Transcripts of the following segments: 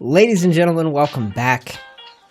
Ladies and gentlemen, welcome back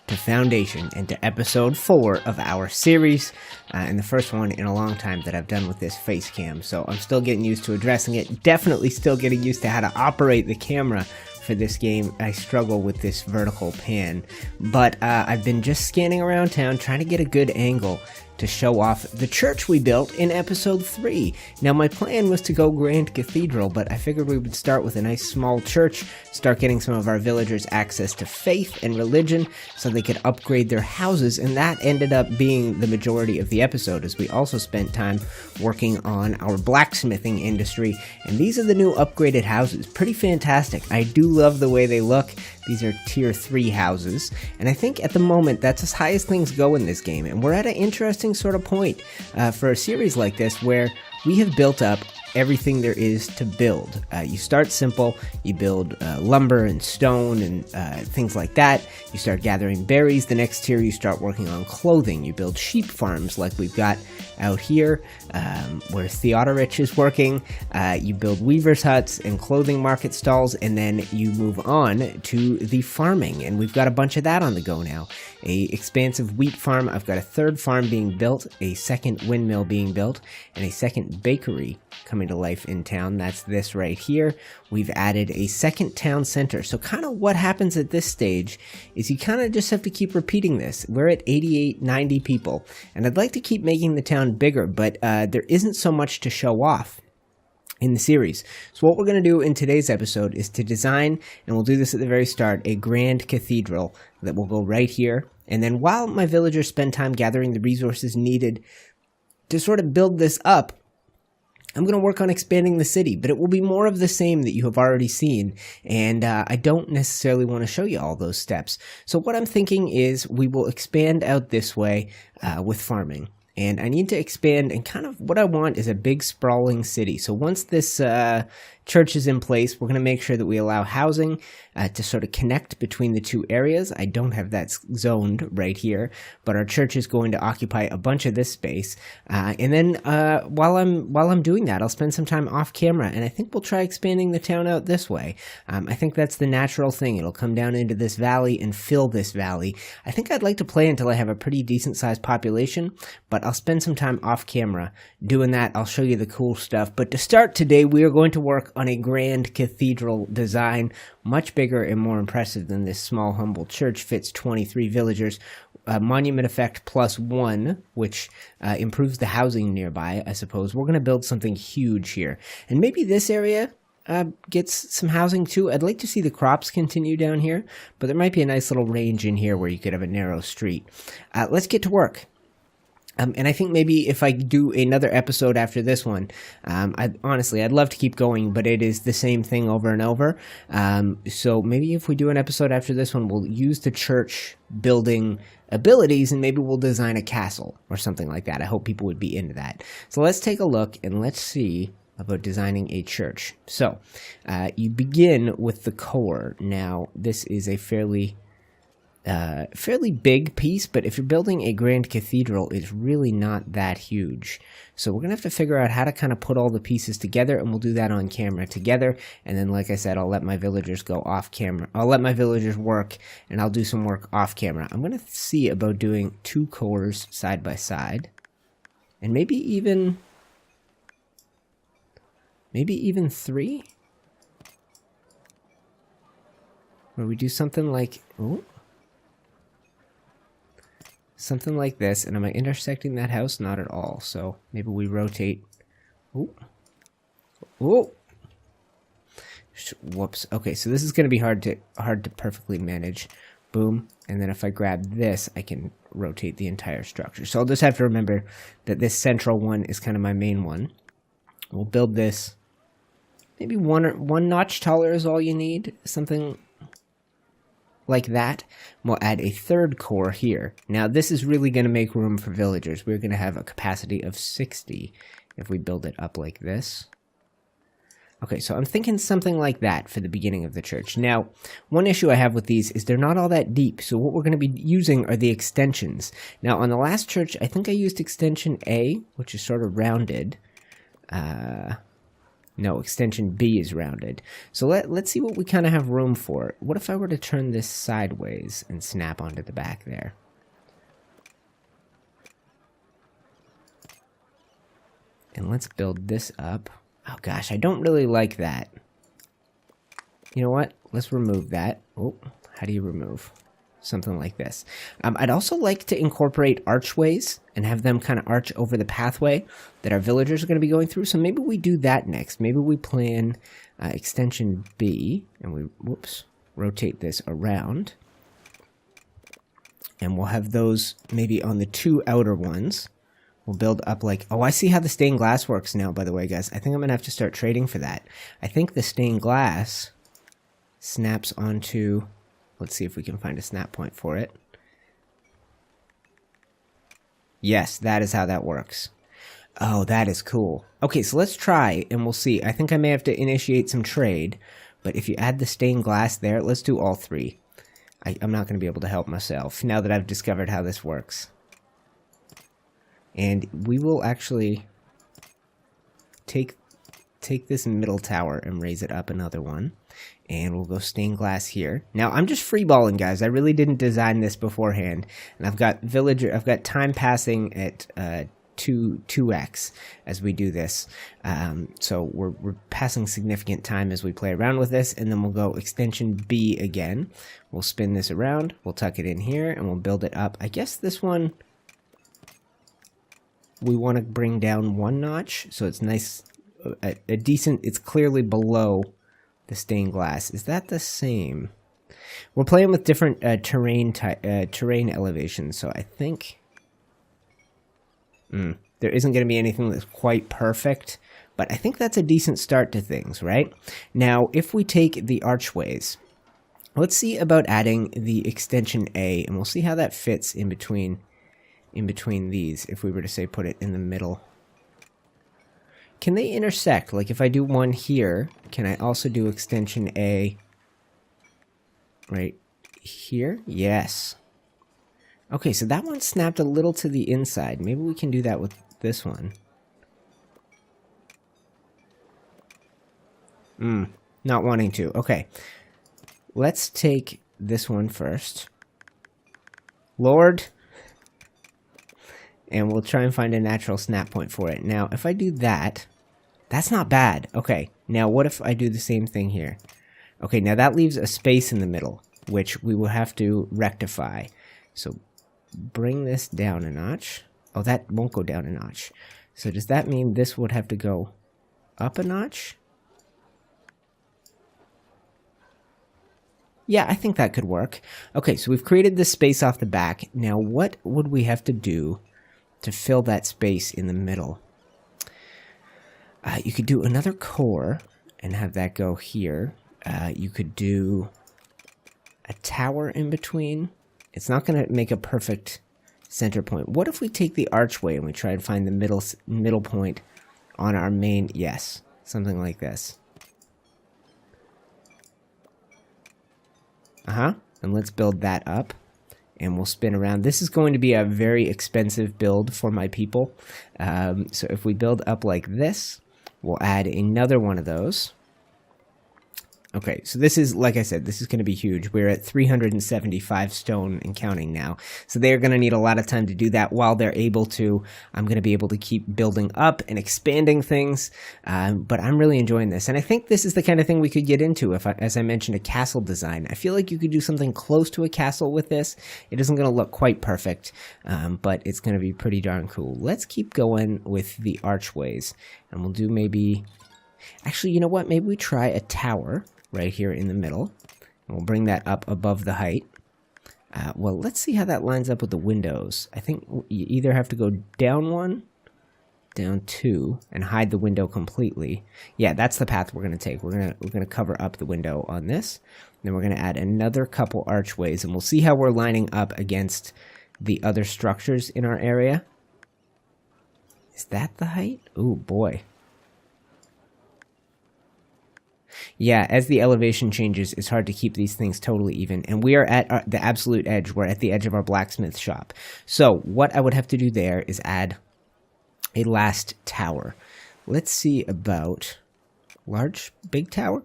to Foundation and to episode 4 of our series, and the first one in a long time that I've done with this face cam, so I'm still getting used to addressing it, definitely still getting used to how to operate the camera for this game. I struggle with this vertical pan, but I've been just scanning around town trying to get a good angle to show off the church we built in episode 3. Now my plan was to go Grand Cathedral, but I figured we would start with a nice small church, start getting some of our villagers access to faith and religion so they could upgrade their houses, and that ended up being the majority of the episode, as we also spent time working on our blacksmithing industry, and these are the new upgraded houses. Pretty fantastic. I do love the way they look. These are tier 3 houses, and I think at the moment that's as high as things go in this game, and we're at an interesting sort of point for a series like this where we have built up everything there is to build. You start simple, you build lumber and stone and things like that. You start gathering berries. The next tier you start working on clothing. You build sheep farms like we've got out here where Theodorich is working. You build weavers' huts and clothing market stalls, and then you move on to the farming, and we've got a bunch of that on the go now. A expansive wheat farm. I've got a third farm being built, a second windmill being built, and a second bakery coming to life in town. That's this right here. We've added a second town center. So kind of what happens at this stage is you kind of just have to keep repeating this. We're at 88, 90 people, and I'd like to keep making the town bigger, but there isn't so much to show off in the series. So what we're going to do in today's episode is to design, and we'll do this at the very start, a grand cathedral that will go right here. And then while my villagers spend time gathering the resources needed to sort of build this up, I'm going to work on expanding the city, but it will be more of the same that you have already seen, and I don't necessarily want to show you all those steps. So what I'm thinking is we will expand out this way with farming. And I need to expand, and kind of what I want is a big sprawling city. So once this church is in place, we're going to make sure that we allow housing to sort of connect between the two areas. I don't have that zoned right here, but our church is going to occupy a bunch of this space. And then while I'm doing that, I'll spend some time off camera, and I think we'll try expanding the town out this way. I think that's the natural thing. It'll come down into this valley and fill this valley. I think I'd like to play until I have a pretty decent sized population, but I'll spend some time off camera doing that. I'll show you the cool stuff. But to start today, we are going to work on a grand cathedral design, much bigger and more impressive than this small, humble church. Fits 23 villagers. Monument effect +1, which improves the housing nearby, I suppose. We're going to build something huge here. And maybe this area gets some housing too. I'd like to see the crops continue down here, but there might be a nice little range in here where you could have a narrow street. Let's get to work. And I think maybe if I do another episode after this one, I'd love to keep going, but it is the same thing over and over. So maybe if we do an episode after this one, we'll use the church building abilities, and maybe we'll design a castle or something like that. I hope people would be into that. So let's take a look and let's see about designing a church. So you begin with the core. Now, this is a fairly big piece, but if you're building a grand cathedral, it's really not that huge. So we're going to have to figure out how to kind of put all the pieces together, and we'll do that on camera together. And then, like I said, I'll let my villagers go off camera. I'll let my villagers work, and I'll do some work off camera. I'm going to see about doing 2 cores side by side, and maybe even 3. Where we do something like, something like this. And am I intersecting that house? Not at all. So maybe we rotate. Whoops. Okay, so this is going to be hard to perfectly manage. Boom. And then if I grab this, I can rotate the entire structure. So I'll just have to remember that this central one is kind of my main one. We'll build this. Maybe one notch taller is all you need. Something like that. We'll add a third core here. Now this is really going to make room for villagers. We're going to have a capacity of 60 if we build it up like this. Okay, so I'm thinking something like that for the beginning of the church. Now, one issue I have with these is they're not all that deep, so what we're going to be using are the extensions. Now, on the last church, I think I used extension A, which is sort of rounded. No, extension B is rounded. So let's see what we kind of have room for. What if I were to turn this sideways and snap onto the back there? And let's build this up. Oh gosh, I don't really like that. You know what? Let's remove that. Oh, how do you remove? Something like this. I'd also like to incorporate archways and have them kind of arch over the pathway that our villagers are going to be going through. So maybe we do that next. Maybe we plan extension B and we, rotate this around. And we'll have those maybe on the two outer ones. We'll build up like, oh, I see how the stained glass works now, by the way, guys. I think I'm going to have to start trading for that. I think the stained glass snaps onto... Let's see if we can find a snap point for it. Yes, that is how that works. Oh, that is cool. Okay, so let's try, and we'll see. I think I may have to initiate some trade, but if you add the stained glass there, let's do all three. I'm not going to be able to help myself now that I've discovered how this works. And we will actually take this middle tower and raise it up another one. And we'll go stained glass here. Now, I'm just freeballing, guys. I really didn't design this beforehand. And I've got time passing at 2x as we do this. So we're passing significant time as we play around with this. And then we'll go extension B again. We'll spin this around. We'll tuck it in here and we'll build it up. I guess this one we want to bring down one notch. So it's nice, a decent, it's clearly below the stained glass. Is that the same? We're playing with different terrain elevations, so I think there isn't going to be anything that's quite perfect, but I think that's a decent start to things, right? Now, if we take the archways, let's see about adding the extension A, and we'll see how that fits in between these. If we were to say put it in the middle. Can they intersect? Like if I do one here, can I also do extension A right here? Yes. Okay, so that one snapped a little to the inside. Maybe we can do that with this one. Not wanting to. Okay. Let's take this one first. Lord. And we'll try and find a natural snap point for it. Now, if I do that, that's not bad. Okay, now what if I do the same thing here? Okay, now that leaves a space in the middle, which we will have to rectify. So bring this down a notch. Oh, that won't go down a notch. So does that mean this would have to go up a notch? Yeah, I think that could work. Okay, so we've created this space off the back. Now, what would we have to do to fill that space in the middle? You could do another core and have that go here. You could do a tower in between. It's not going to make a perfect center point. What if we take the archway and we try and find the middle point on our main? Yes, something like this. And let's build that up. And we'll spin around. This is going to be a very expensive build for my people. So if we build up like this, we'll add another one of those. Okay, so this is, like I said, this is going to be huge. We're at 375 stone and counting now. So they're going to need a lot of time to do that. While they're able to, I'm going to be able to keep building up and expanding things. But I'm really enjoying this. And I think this is the kind of thing we could get into if, as I mentioned, a castle design. I feel like you could do something close to a castle with this. It isn't going to look quite perfect, but it's going to be pretty darn cool. Let's keep going with the archways. And we'll do maybe... Actually, you know what? Maybe we try a tower right here in the middle. And we'll bring that up above the height. Well, let's see how that lines up with the windows. I think you either have to go down one, down two, and hide the window completely. Yeah, that's the path we're going to take. We're gonna cover up the window on this. Then we're going to add another couple archways, and we'll see how we're lining up against the other structures in our area. Is that the height? Ooh, boy. Yeah, as the elevation changes, it's hard to keep these things totally even. And we are at the absolute edge. We're at the edge of our blacksmith shop. So what I would have to do there is add a last tower. Let's see about big tower.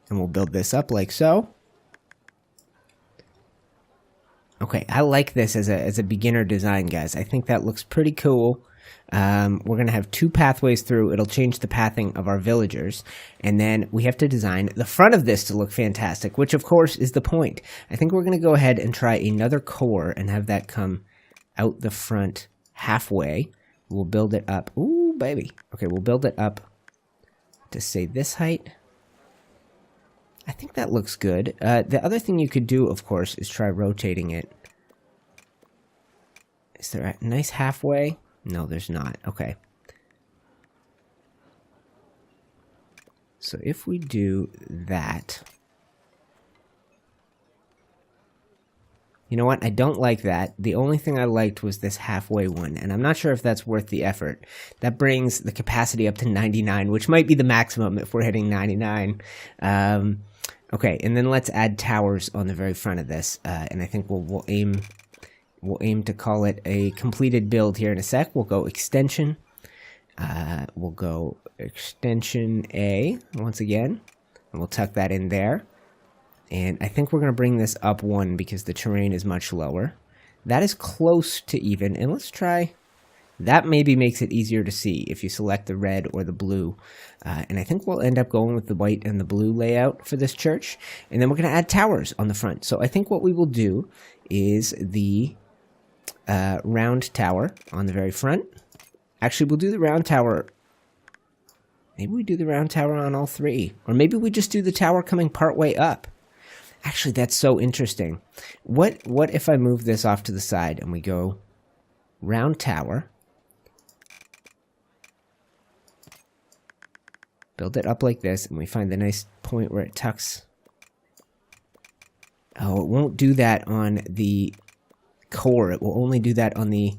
And we'll build this up like so. Okay, I like this as a beginner design, guys. I think that looks pretty cool. We're going to have 2 pathways through. It'll change the pathing of our villagers. And then we have to design the front of this to look fantastic, which of course is the point. I think we're going to go ahead and try another core and have that come out the front halfway. We'll build it up. Ooh, baby. Okay, we'll build it up to, say, this height. I think that looks good. The other thing you could do, of course, is try rotating it. Is there a nice halfway? No, there's not. Okay. So if we do that... You know what? I don't like that. The only thing I liked was this halfway one, and I'm not sure if that's worth the effort. That brings the capacity up to 99, which might be the maximum if we're hitting 99. Okay, and then let's add towers on the very front of this, and I think we'll aim to call it a completed build here in a sec. We'll go extension. We'll go extension A once again, and we'll tuck that in there. And I think we're going to bring this up 1 because the terrain is much lower. That is close to even. And let's try... That maybe makes it easier to see if you select the red or the blue. And I think we'll end up going with the white and the blue layout for this church. And then we're going to add towers on the front. So I think what we will do is the round tower on the very front. Actually, we'll do the round tower... Maybe we do the round tower on all 3. Or maybe we just do the tower coming partway up. Actually, that's so interesting. What if I move this off to the side and we go round tower, build it up like this, and we find the nice point where it tucks. Oh, it won't do that on the core. It will only do that on the...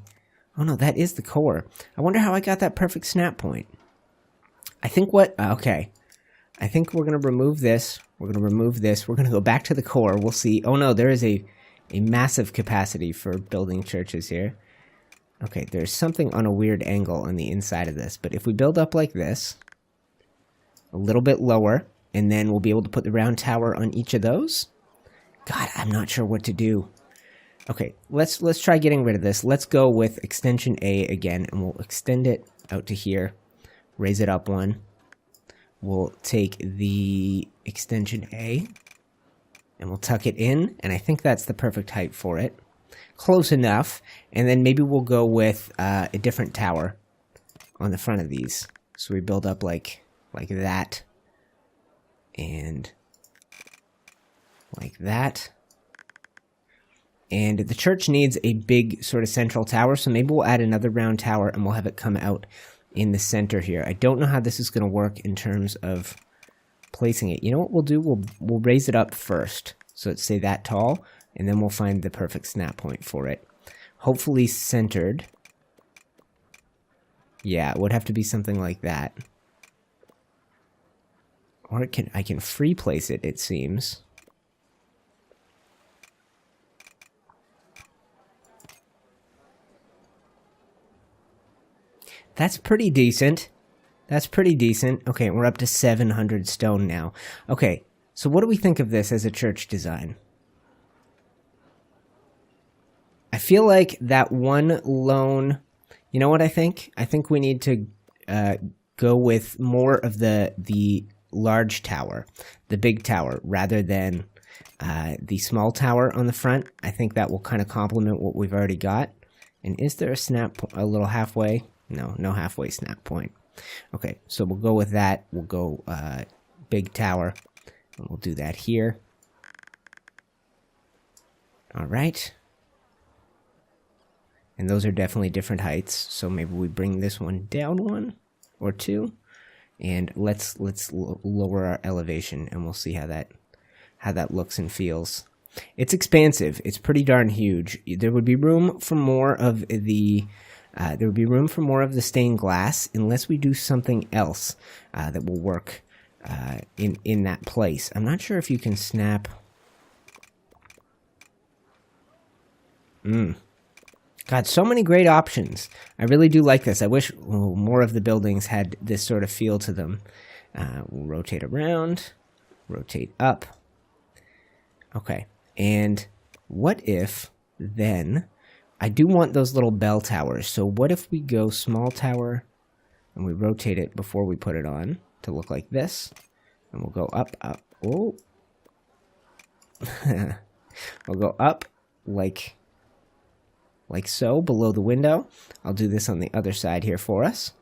Oh no, that is the core. I wonder how I got that perfect snap point. I think what... Okay. I think we're going to remove this. We're going to remove this. We're going to go back to the core. We'll see. Oh no, there is a massive capacity for building churches here. Okay, there's something on a weird angle on the inside of this. But if we build up like this, a little bit lower, and then we'll be able to put the round tower on each of those. God, I'm not sure what to do. Okay, let's try getting rid of this. Let's go with extension A again, and we'll extend it out to here. Raise it up 1. We'll take the extension A, and we'll tuck it in, and I think that's the perfect height for it. Close enough, and then maybe we'll go with a different tower on the front of these. So we build up like that, and like that. And the church needs a big sort of central tower, so maybe we'll add another round tower, and we'll have it come out in the center here. I don't know how this is going to work in terms of placing it. You know what we'll do? We'll raise it up first, so it's, say, that tall, and then we'll find the perfect snap point for it. Hopefully centered. Yeah, it would have to be something like that. Or I can free place it, it seems. That's pretty decent. That's pretty decent. Okay, we're up to 700 stone now. Okay, so what do we think of this as a church design? I feel like that one lone... You know what I think? I think we need to go with more of the large tower, the big tower, rather than the small tower on the front. I think that will kind of complement what we've already got. And is there a little halfway? No, no halfway snap point. Okay, so we'll go with that. We'll go big tower, and we'll do that here. All right. And those are definitely different heights, so maybe we bring this one down 1 or 2, and let's lower our elevation, and we'll see how that looks and feels. It's expansive. It's pretty darn huge. There would be room for more of the stained glass, unless we do something else that will work in that place. I'm not sure if you can snap. God, so many great options. I really do like this. I wish more of the buildings had this sort of feel to them. We'll rotate around, rotate up. Okay, and what if then, I do want those little bell towers, so what if we go small tower, and we rotate it before we put it on to look like this, and we'll go up, up, oh. We'll go up like so, below the window. I'll do this on the other side here for us.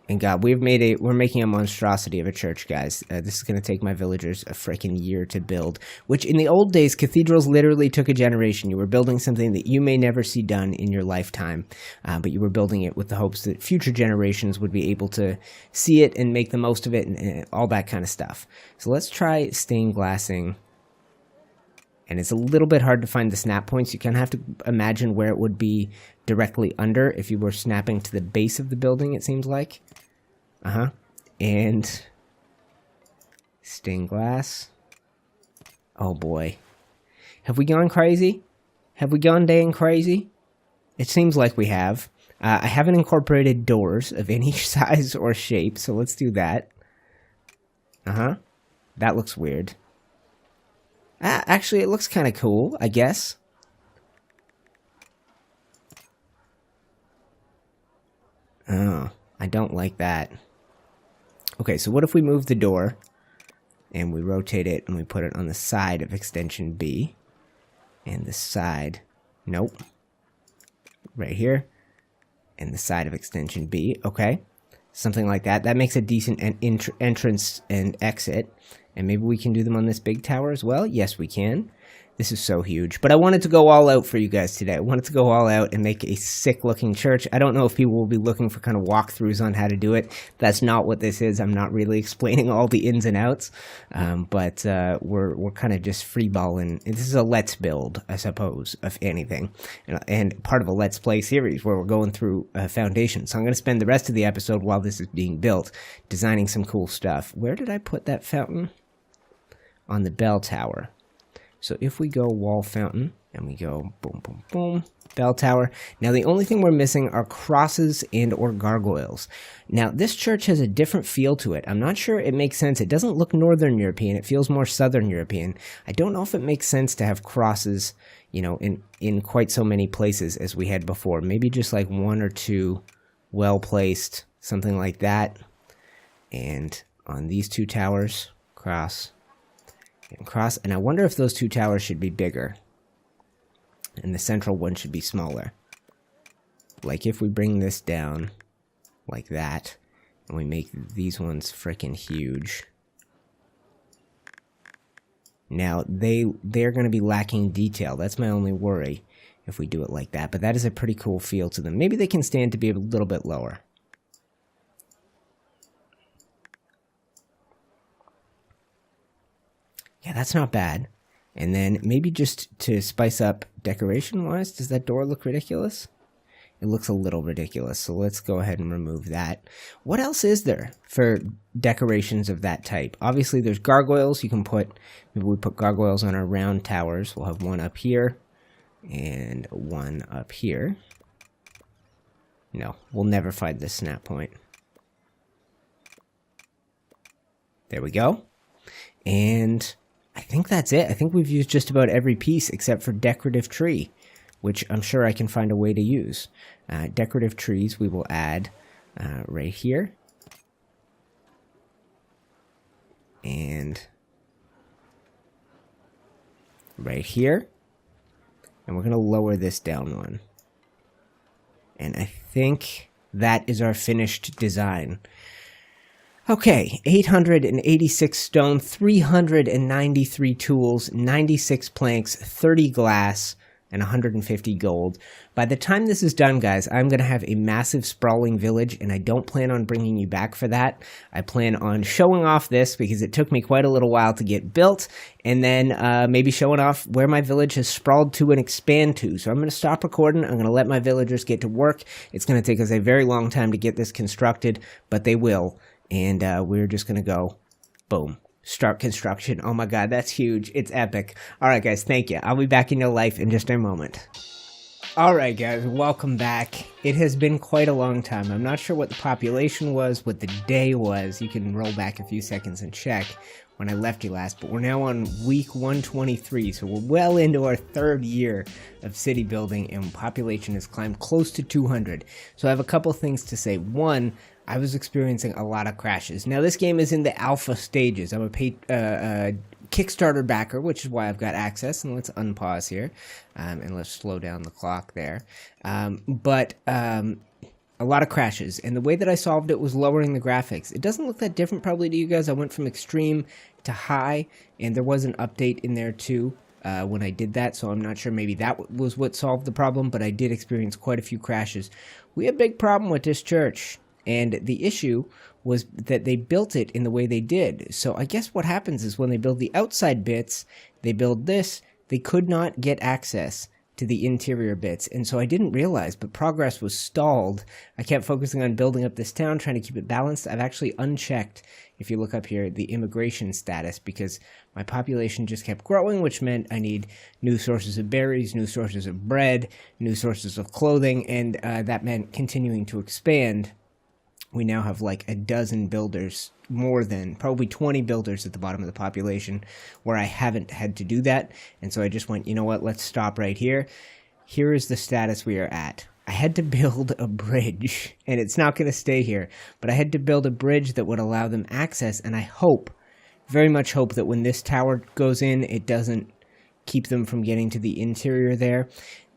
And God, we're making a monstrosity of a church, guys. This is going to take my villagers a freaking year to build, which in the old days, cathedrals literally took a generation. You were building something that you may never see done in your lifetime, but you were building it with the hopes that future generations would be able to see it and make the most of it and all that kind of stuff. So let's try stained glassing. And it's a little bit hard to find the snap points. You kind of have to imagine where it would be directly under if you were snapping to the base of the building, it seems like. And stained glass. Oh boy. Have we gone crazy? Have we gone dang crazy? It seems like we have. I haven't incorporated doors of any size or shape, so let's do that. That looks weird. Actually, it looks kind of cool, I guess. Oh, I don't like that. Okay, so what if we move the door and we rotate it and we put it on the side of extension B? And the side, nope, right here. And the side of extension B, okay. Something like that. That makes a decent entrance and exit. And maybe we can do them on this big tower as well? Yes, we can. This is so huge. But I wanted to go all out for you guys today. I wanted to go all out and make a sick-looking church. I don't know if people will be looking for kind of walkthroughs on how to do it. That's not what this is. I'm not really explaining all the ins and outs. But we're kind of just freeballing. This is a let's build, I suppose, if anything. And part of a let's play series where we're going through a foundation. So I'm going to spend the rest of the episode while this is being built, designing some cool stuff. Where did I put that fountain? On the bell tower. So if we go wall fountain, and we go boom, boom, boom, bell tower. Now the only thing we're missing are crosses and or gargoyles. Now this church has a different feel to it. I'm not sure it makes sense. It doesn't look Northern European. It feels more Southern European. I don't know if it makes sense to have crosses, you know, in quite so many places as we had before. Maybe just like one or two well-placed, something like that. And on these two towers, cross and cross. And I wonder if those two towers should be bigger. And the central one should be smaller. Like if we bring this down like that, and we make these ones freaking huge. Now, they're going to be lacking detail. That's my only worry if we do it like that. But that is a pretty cool feel to them. Maybe they can stand to be a little bit lower. Yeah, that's not bad. And then maybe just to spice up decoration-wise, does that door look ridiculous? It looks a little ridiculous, so let's go ahead and remove that. What else is there for decorations of that type? Obviously, there's gargoyles. You can put, maybe we put gargoyles on our round towers. We'll have one up here and one up here. No, we'll never find this snap point. There we go. And I think that's it. I think we've used just about every piece except for decorative tree, which I'm sure I can find a way to use. Decorative trees we will add right here. And right here. And we're going to lower this down one. And I think that is our finished design. Okay, 886 stone, 393 tools, 96 planks, 30 glass, and 150 gold. By the time this is done, guys, I'm going to have a massive sprawling village, and I don't plan on bringing you back for that. I plan on showing off this because it took me quite a little while to get built, and then maybe showing off where my village has sprawled to and expand to. So I'm going to stop recording. I'm going to let my villagers get to work. It's going to take us a very long time to get this constructed, but they will. And we're just going to go, boom, start construction. Oh my God, that's huge. It's epic. All right, guys, thank you. I'll be back in your life in just a moment. Alright guys, welcome back. It has been quite a long time. I'm not sure what the population was, what the day was. You can roll back a few seconds and check when I left you last, but we're now on week 123, so we're well into our third year of city building, and population has climbed close to 200. So I have a couple things to say. One, I was experiencing a lot of crashes. Now this game is in the alpha stages. I'm a Kickstarter backer, which is why I've got access, and let's unpause here, and let's slow down the clock there. But a lot of crashes, and the way that I solved it was lowering the graphics. It doesn't look that different probably to you guys. I went from extreme to high, and there was an update in there too when I did that, so I'm not sure, maybe that was what solved the problem, but I did experience quite a few crashes. We had a big problem with this church, and the issue was that they built it in the way they did. So I guess what happens is when they build the outside bits, they build this, they could not get access to the interior bits. And so I didn't realize, but progress was stalled. I kept focusing on building up this town, trying to keep it balanced. I've actually unchecked, if you look up here, the immigration status, because my population just kept growing, which meant I need new sources of berries, new sources of bread, new sources of clothing, and that meant continuing to expand. We now have like a dozen builders, more than probably 20 builders at the bottom of the population, where I haven't had to do that. And so I just went, you know what, let's stop right here. Here is the status we are at. I had to build a bridge, and it's not going to stay here, but I had to build a bridge that would allow them access, and I hope, very much hope, that when this tower goes in, it doesn't keep them from getting to the interior there.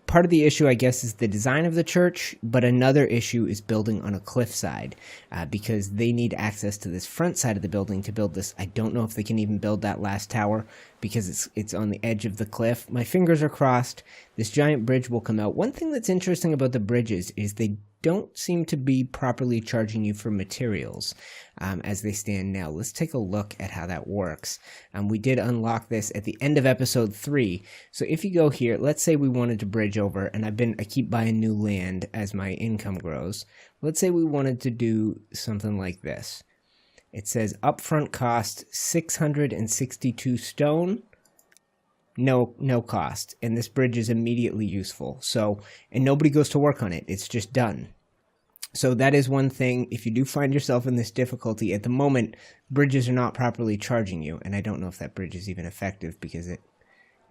Part of the issue, I guess, is the design of the church, but another issue is building on a cliffside, because they need access to this front side of the building to build this. I don't know if they can even build that last tower because it's on the edge of the cliff. My fingers are crossed. This giant bridge will come out. One thing that's interesting about the bridges is they don't seem to be properly charging you for materials as they stand now. Let's take a look at how that works. We did unlock this at the end of episode 3. So if you go here, let's say we wanted to bridge over, and I keep buying new land as my income grows. Let's say we wanted to do something like this. It says upfront cost 662 stone. No cost, and this bridge is immediately useful. So, and nobody goes to work on it. It's just done. So that is one thing. If you do find yourself in this difficulty at the moment, bridges are not properly charging you, and I don't know if that bridge is even effective because it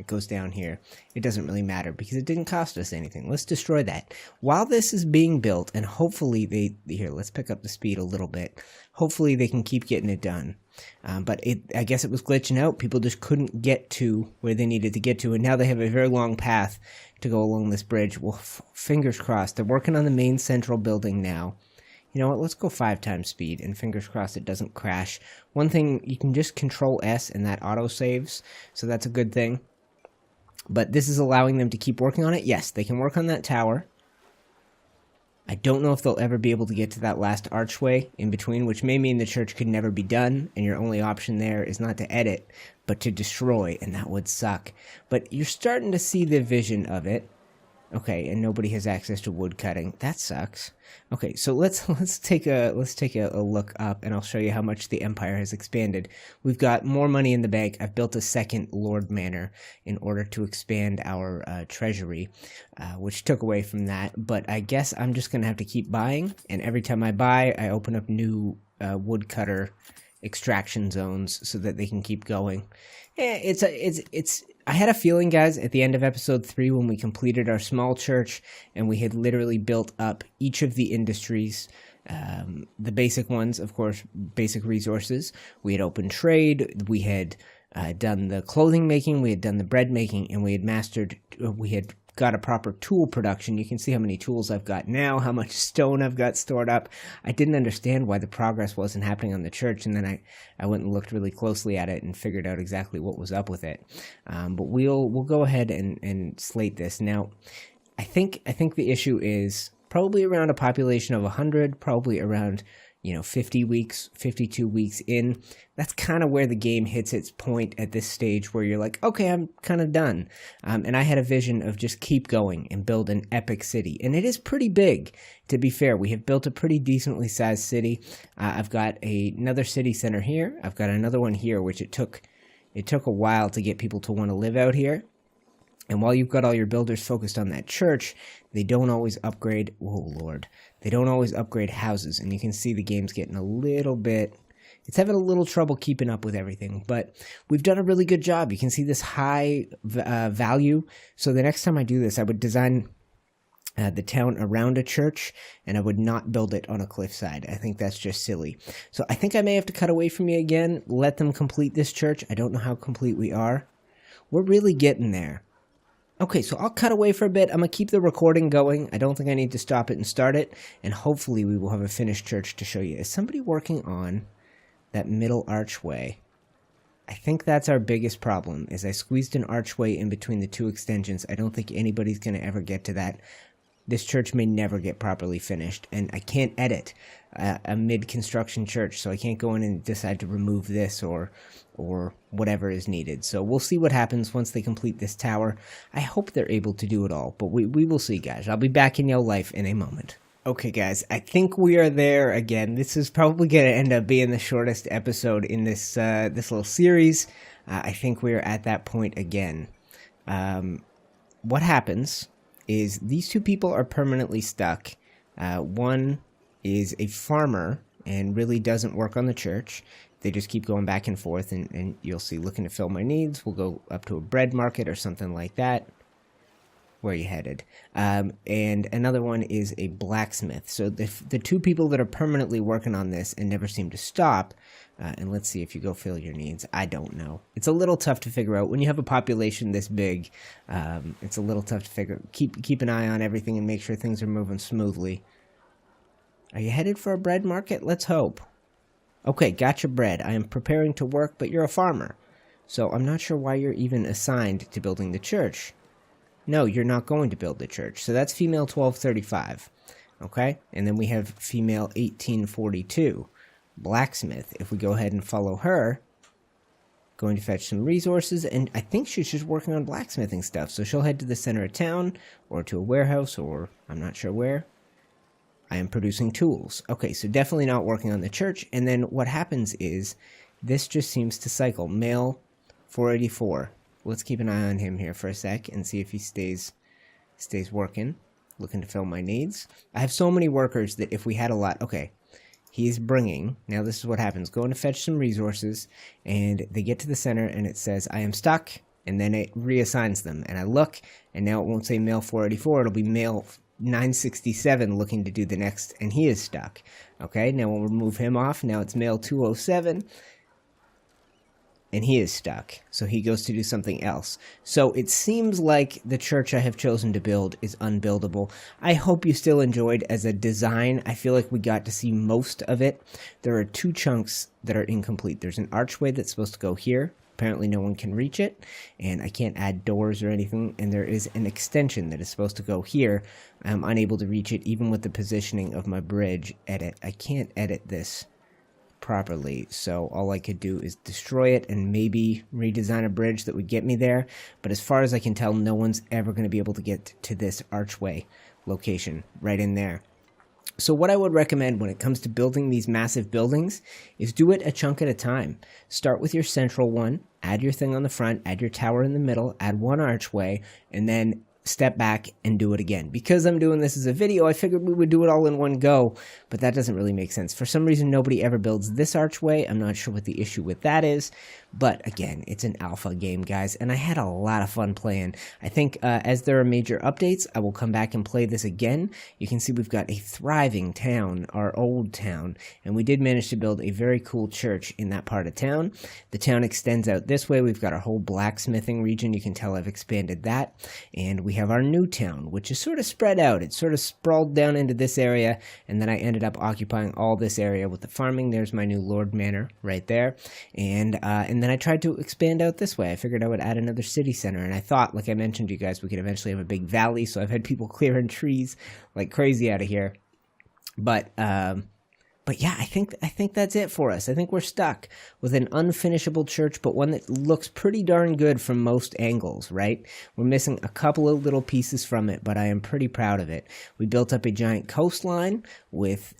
goes down here. It doesn't really matter because it didn't cost us anything. Let's destroy that. While this is being built, and hopefully here, let's pick up the speed a little bit. Hopefully they can keep getting it done. But I guess it was glitching out. People just couldn't get to where they needed to get to, and now they have a very long path to go along this bridge. Well, fingers crossed. They're working on the main central building now. You know what, let's go 5 times speed, and fingers crossed it doesn't crash. One thing, you can just Control S and that auto-saves, so that's a good thing. But this is allowing them to keep working on it. Yes, they can work on that tower. I don't know if they'll ever be able to get to that last archway in between, which may mean the church could never be done, and your only option there is not to edit, but to destroy, and that would suck. But you're starting to see the vision of it. Okay, and nobody has access to wood cutting. That sucks. Okay, so let's take a look up, and I'll show you how much the empire has expanded. We've got more money in the bank. I've built a second Lord Manor in order to expand our treasury, which took away from that. But I guess I'm just gonna have to keep buying, and every time I buy, I open up new woodcutter extraction zones so that they can keep going. I had a feeling, guys, at the end of episode 3 when we completed our small church and we had literally built up each of the industries, the basic ones, of course, basic resources. We had opened trade, we had done the clothing making, we had done the bread making, and we had got a proper tool production. You can see how many tools I've got now, how much stone I've got stored up. I didn't understand why the progress wasn't happening on the church, and then I went and looked really closely at it and figured out exactly what was up with it. But we'll go ahead and slate this. Now, I think the issue is probably around a population of 100, probably around 50 weeks, 52 weeks in. That's kind of where the game hits its point at this stage where you're like, okay, I'm kind of done. And I had a vision of just keep going and build an epic city. And it is pretty big, to be fair. We have built a pretty decently sized city. I've got another city center here. I've got another one here, which it took a while to get people to want to live out here. And while you've got all your builders focused on that church, they don't always upgrade, they don't always upgrade houses. And you can see the game's getting a little bit, it's having a little trouble keeping up with everything. But we've done a really good job. You can see this high value. So the next time I do this, I would design the town around a church, and I would not build it on a cliffside. I think that's just silly. So I think I may have to cut away from you again, let them complete this church. I don't know how complete we are. We're really getting there. Okay, so I'll cut away for a bit. I'm going to keep the recording going. I don't think I need to stop it and start it. And hopefully we will have a finished church to show you. Is somebody working on that middle archway? I think that's our biggest problem, is I squeezed an archway in between the two extensions. I don't think anybody's going to ever get to that. This church may never get properly finished. And I can't edit a mid-construction church, so I can't go in and decide to remove this or whatever is needed. So we'll see what happens once they complete this tower. I hope they're able to do it all, but we will see, guys. I'll be back in your life in a moment. Okay, guys, I think we are there again. This is probably going to end up being the shortest episode in this this little series. I think we are at that point again. What happens is these two people are permanently stuck. One is a farmer and really doesn't work on the church. They just keep going back and forth, and you'll see, looking to fill my needs. We'll go up to a bread market or something like that. Where are you headed? And another one is a blacksmith. So the two people that are permanently working on this and never seem to stop, and let's see if you go fill your needs. I don't know. It's a little tough to figure out. When you have a population this big, it's a little tough to figure. Keep an eye on everything and make sure things are moving smoothly. Are you headed for a bread market? Let's hope. Okay, got your bread. I am preparing to work, but you're a farmer. So I'm not sure why you're even assigned to building the church. No, you're not going to build the church. So that's female 1235. Okay? And then we have female 1842. Blacksmith. If we go ahead and follow her, going to fetch some resources, and I think she's just working on blacksmithing stuff. So she'll head to the center of town, or to a warehouse, or I'm not sure where. I am producing tools. Okay, so definitely not working on the church. And then what happens is this just seems to cycle. Male 484. Let's keep an eye on him here for a sec and see if he stays working. Looking to fill my needs. I have so many workers that if we had a lot... Okay, he's bringing... Now this is what happens. Going to fetch some resources, and they get to the center, and it says, I am stuck, and then it reassigns them. And I look, and now it won't say male 484. It'll be male 967 looking to do the next, and he is stuck. Okay, now we'll remove him off. Now it's male 207, and he is stuck. So he goes to do something else. So it seems like the church I have chosen to build is unbuildable. I hope you still enjoyed as a design. I feel like we got to see most of it. There are two chunks that are incomplete. There's an archway that's supposed to go here. Apparently no one can reach it, and I can't add doors or anything, and there is an extension that is supposed to go here. I'm unable to reach it even with the positioning of my bridge edit. I can't edit this properly, so all I could do is destroy it and maybe redesign a bridge that would get me there, but as far as I can tell, no one's ever going to be able to get to this archway location right in there. So what I would recommend when it comes to building these massive buildings is do it a chunk at a time. Start with your central one, add your thing on the front, add your tower in the middle, add one archway, and then step back and do it again. Because I'm doing this as a video, I figured we would do it all in one go, but that doesn't really make sense. For some reason, nobody ever builds this archway. I'm not sure what the issue with that is, but again, it's an alpha game, guys, and I had a lot of fun playing. I think as there are major updates, I will come back and play this again. You can see we've got a thriving town, our old town, and we did manage to build a very cool church in that part of town. The town extends out this way. We've got our whole blacksmithing region. You can tell I've expanded that, and we have our new town, which is sort of spread out. It's sort of sprawled down into this area, and then I ended up occupying all this area with the farming. There's my new Lord Manor right there, and then I tried to expand out this way. I figured I would add another city center, and I thought, like I mentioned to you guys, we could eventually have a big valley, so I've had people clearing trees like crazy out of here. But yeah, I think that's it for us. I think we're stuck with an unfinishable church, but one that looks pretty darn good from most angles, right? We're missing a couple of little pieces from it, but I am pretty proud of it. We built up a giant coastline with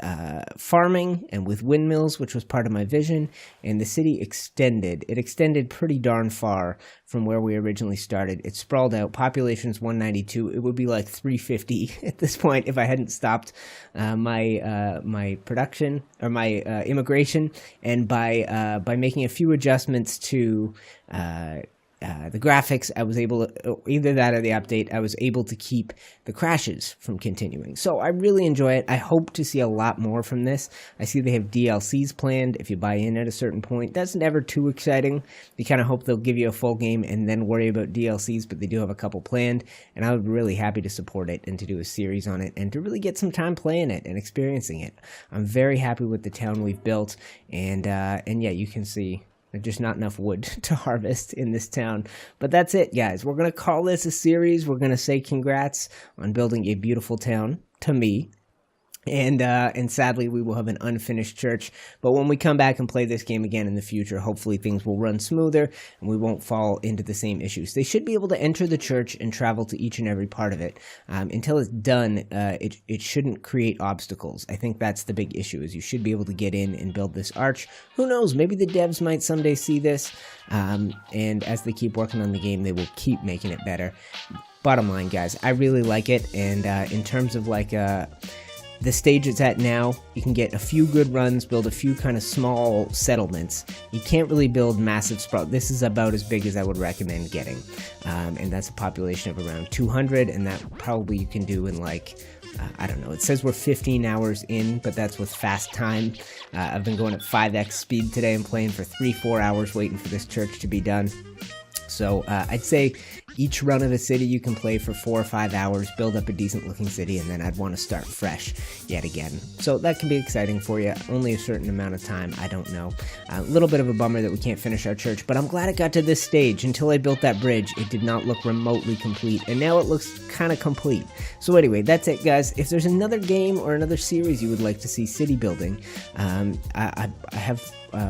farming and with windmills, which was part of my vision, and the city extended. It extended pretty darn far from where we originally started. It sprawled out. Population's 192. It would be like 350 at this point if I hadn't stopped my production or my immigration, and by making a few adjustments to the graphics, I was able to, either that or the update, I was able to keep the crashes from continuing. So I really enjoy it. I hope to see a lot more from this. I see they have DLCs planned if you buy in at a certain point. That's never too exciting. You kind of hope they'll give you a full game and then worry about DLCs, but they do have a couple planned, and I would be really happy to support it and to do a series on it and to really get some time playing it and experiencing it. I'm very happy with the town we've built, and yeah, you can see there's just not enough wood to harvest in this town. But that's it, guys. We're going to call this a series. We're going to say congrats on building a beautiful town, to me. And sadly, we will have an unfinished church. But when we come back and play this game again in the future, hopefully things will run smoother and we won't fall into the same issues. They should be able to enter the church and travel to each and every part of it. Until it's done, it shouldn't create obstacles. I think that's the big issue, is you should be able to get in and build this arch. Who knows? Maybe the devs might someday see this. And as they keep working on the game, they will keep making it better. Bottom line, guys, I really like it. And in terms of like the stage it's at now, you can get a few good runs, build a few kind of small settlements. You can't really build massive sprawl. This is about as big as I would recommend getting. And that's a population of around 200, and that probably you can do in like, I don't know, it says we're 15 hours in, but that's with fast time. I've been going at 5x speed today and playing for 3-4 hours waiting for this church to be done. So I'd say each run of a city you can play for 4 or 5 hours, build up a decent looking city, and then I'd want to start fresh yet again. So that can be exciting for you. Only a certain amount of time, I don't know. A little bit of a bummer that we can't finish our church, but I'm glad it got to this stage. Until I built that bridge, it did not look remotely complete, and now it looks kind of complete. So anyway, that's it, guys. If there's another game or another series you would like to see city building, I have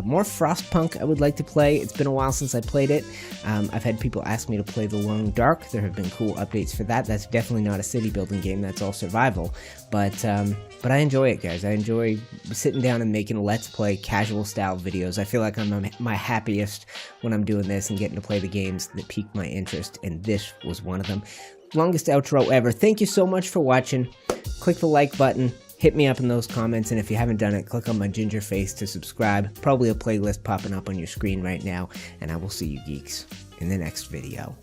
more Frostpunk I would like to play. It's been a while since I played it. I've had people ask me to play The Long Dark. There have been cool updates for that. That's definitely not a city building game. That's all survival. But I enjoy it, guys. I enjoy sitting down and making Let's Play casual style videos. I feel like I'm my happiest when I'm doing this and getting to play the games that pique my interest, and this was one of them. Longest outro ever. Thank you so much for watching. Click the like button. Hit me up in those comments, and if you haven't done it, click on my ginger face to subscribe. Probably a playlist popping up on your screen right now, and I will see you geeks in the next video.